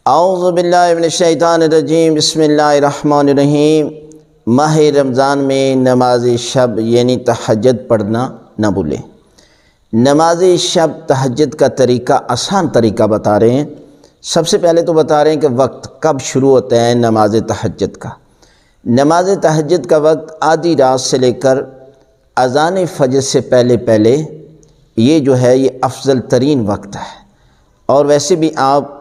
اعوذ باللہ من الشیطان الرجیم، بسم اللہ الرحمن الرحیم۔ ماہ رمضان میں نماز شب یعنی تہجد پڑھنا نہ بھولیں۔ نماز شب تہجد کا طریقہ آسان طریقہ بتا رہے ہیں۔ سب سے پہلے تو بتا رہے ہیں کہ وقت کب شروع ہوتا ہے نماز تہجد کا۔ نماز تہجد کا وقت آدھی رات سے لے کر اذان فجر سے پہلے یہ جو ہے یہ افضل ترین وقت ہے۔ اور ویسے بھی آپ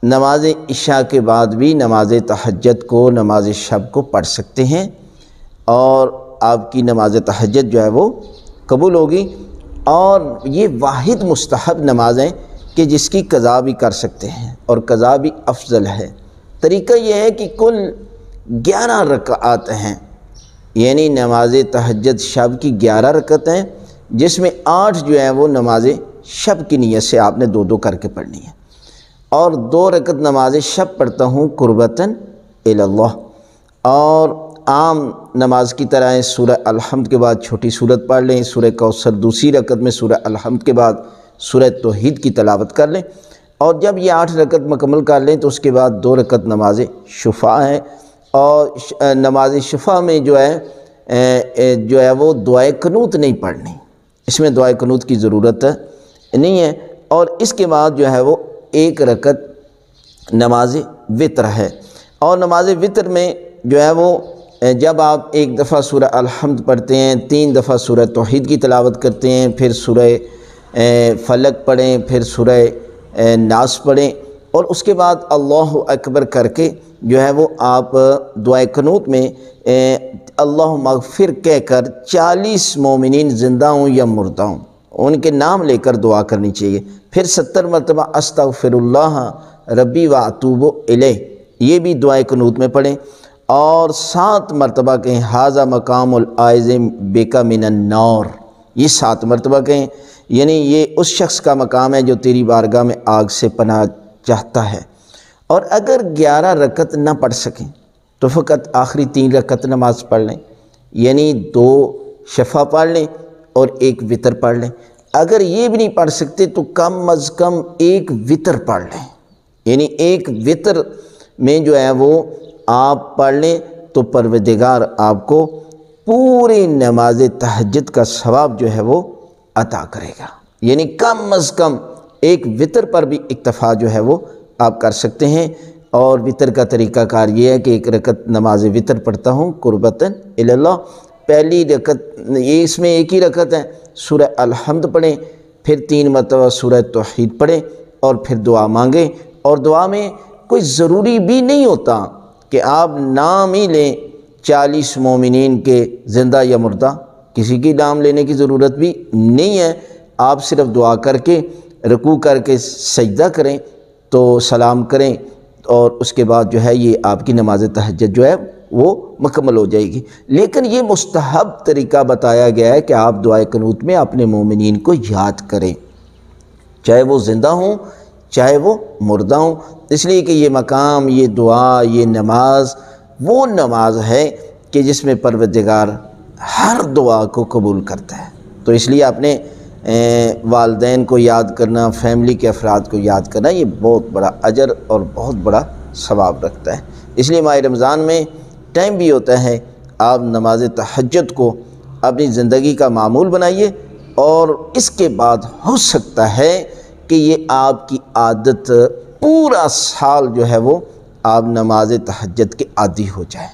نماز عشاء کے بعد بھی نماز تہجد کو، نماز شب کو پڑھ سکتے ہیں اور آپ کی نماز تہجد جو ہے وہ قبول ہوگی۔ اور یہ واحد مستحب نماز ہے کہ جس کی قضا بھی کر سکتے ہیں اور قضا بھی افضل ہے۔ طریقہ یہ ہے کہ کل 11 رکعات ہیں، یعنی نماز تہجد شب کی 11 رکعت ہیں، جس میں 8 جو ہیں وہ نماز شب کی نیت سے آپ نے 2 کر کے پڑھنی ہے۔ اور 2 رکعت نماز شب پڑھتا ہوں قربتاً الی اللہ، اور عام نماز کی طرح سورہ الحمد کے بعد چھوٹی سورت پڑھ لیں، سورہ کوثر دوسری رکعت میں سورہ الحمد کے بعد سورہ توحید کی تلاوت کر لیں، اور جب یہ 8 رکعت مکمل کر لیں تو اس کے بعد 2 رکعت نماز شفا ہے۔ اور نماز شفا میں جو ہے وہ دعائے قنوت نہیں پڑھنی، اس میں دعائے قنوت کی ضرورت نہیں ہے۔ اور اس کے بعد جو ہے وہ 1 رکعت نماز وتر ہے، اور نماز وتر میں جو ہے وہ جب آپ 1 دفعہ سورہ الحمد پڑھتے ہیں، 3 دفعہ سورہ توحید کی تلاوت کرتے ہیں، پھر سورہ فلق پڑھیں، پھر سورہ ناس پڑھیں، اور اس کے بعد اللہ اکبر کر کے جو ہے وہ آپ دعائے قنوت میں اللہم اغفر کہہ کر 40 مومنین زندہ ہوں یا مردہ ہوں ان کے نام لے کر دعا کرنی چاہیے۔ پھر 70 مرتبہ استغفر اللہ ربی و اتوب الیہ، یہ بھی دعائے قنوت میں پڑھیں، اور 7 مرتبہ کہیں ھذا مقام العائذ بک من النار، یہ 7 مرتبہ کہیں، یعنی یہ اس شخص کا مقام ہے جو تیری بارگاہ میں آگ سے پناہ چاہتا ہے۔ اور اگر 11 رکعت نہ پڑھ سکیں تو فقط آخری 3 رکعت نماز پڑھ لیں، یعنی 2 شفع پڑھ لیں اور 1 وتر پڑھ لیں۔ اگر یہ بھی نہیں پڑھ سکتے تو کم از کم 1 وتر پڑھ لیں، یعنی 1 وتر میں جو ہے وہ آپ پڑھ لیں تو پروردگار آپ کو پوری نماز تہجد کا ثواب جو ہے وہ عطا کرے گا۔ یعنی کم از کم 1 وتر پر بھی اکتفا جو ہے وہ آپ کر سکتے ہیں۔ اور وتر کا طریقہ کار یہ ہے کہ 1 رکعت نماز وتر پڑھتا ہوں قربتاً الی اللہ۔ پہلی رکعت یہ اس میں 1 ہی رکعت ہے، سورہ الحمد پڑھیں، پھر 3 مرتبہ سورہ توحید پڑھیں، اور پھر دعا مانگیں۔ اور دعا میں کوئی ضروری بھی نہیں ہوتا کہ آپ نام ہی لیں 40 مومنین کے زندہ یا مردہ، کسی کی نام لینے کی ضرورت بھی نہیں ہے۔ آپ صرف دعا کر کے رکوع کر کے سجدہ کریں تو سلام کریں، اور اس کے بعد جو ہے یہ آپ کی نماز تہجد جو ہے وہ مکمل ہو جائے گی۔ لیکن یہ مستحب طریقہ بتایا گیا ہے کہ آپ دعائے قنوت میں اپنے مومنین کو یاد کریں، چاہے وہ زندہ ہوں چاہے وہ مردہ ہوں، اس لیے کہ یہ مقام، یہ دعا، یہ نماز وہ نماز ہے کہ جس میں پروردگار ہر دعا کو قبول کرتا ہے۔ تو اس لیے اپنے والدین کو یاد کرنا، فیملی کے افراد کو یاد کرنا، یہ بہت بڑا اجر اور بہت بڑا ثواب رکھتا ہے۔ اس لیے ماہ رمضان میں ٹائم بھی ہوتا ہے، آپ نماز تہجد کو اپنی زندگی کا معمول بنائیے، اور اس کے بعد ہو سکتا ہے کہ یہ آپ کی عادت پورا سال جو ہے وہ آپ نماز تہجد کے عادی ہو جائیں۔